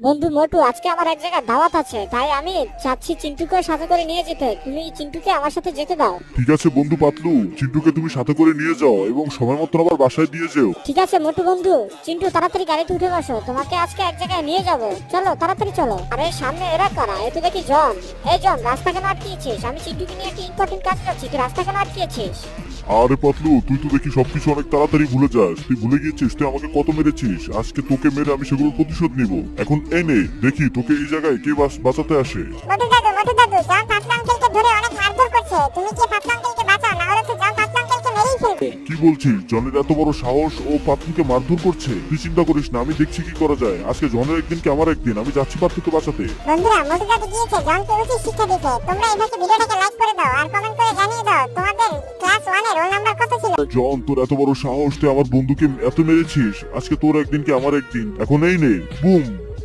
বন্ধু মোটু, আজকে আমার এক জায়গায় দাওয়াত আছে, তাই আমি চাচ্ছি চিন্টুকে সাথে করে নিয়ে যেতে। তুমি চিন্টুকে আমার সাথে যেতে দাও। ঠিক আছে বন্ধু পাতলু, চিন্টুকে তুমি সাথে করে নিয়ে যাও এবং সময় মতো আবার বাসায় দিয়ে যেও। ঠিক আছে মোটু বন্ধু। চিন্টু তাড়াতাড়ি গাড়িতে উঠে বসো, তোমাকে আজকে এক জায়গায় নিয়ে যাব। চলো তাড়াতাড়ি চলো। আরে সামনে এরা কারা? এ তো দেখি জন। এই জন, রাস্তা কেন আটকিয়েছিস? আমি চিন্টুকে নিয়ে একটা ইম্পর্টেন্ট কাজ করছি, তুই রাস্তা কেন আটকিয়েছিস? আরে পাতলু, তুই তো দেখি সবকিছু অনেক তাড়াতাড়ি ভুলে যাস। তুই ভুলে গিয়েছিস তুই আমাকে কত মেরেছিস। আজকে তোকে মেরে আমি সেগুলোর প্রতিশোধ নিব। এখন এনে দেখি তোকে এই জায়গায় কে বাঁচাতে আসে। মোটু দাদু, জন পাতলু আঙ্কেলকে ধরে অনেক মারধর করছে। তুমি কি পাতলু আঙ্কেলকে বাঁচাও, না হলে তো জন পাতলু আঙ্কেলকে মেরেই ফেলবে। কি বলছিস? জনের এত বড় সাহস, ও পাতলুকে মারধর করছে? তুই চিন্তা করিস না, আমি দেখছি কি করা যায়। আজকে জনের একদিন কি আমার একদিন, আমি যাচ্ছি পাতলুকে বাঁচাতে। বন্ধুরা, মোটু দাদু গিয়েছে জনকে উচিত শিক্ষা দিতে। তোমরা এভাবে ভিডিওটাকে লাইক করে দাও আর কমেন্ট করে জানিয়ে দাও তোমাদের ক্লাস 1 এর রোল নাম্বার কত ছিল। জন, তোর এত বড় সাহস, তুই আমার বন্ধুকে এত মেরেছিস। আজকে তোর একদিন কি আমার একদিন। এখন এই নে, বুম।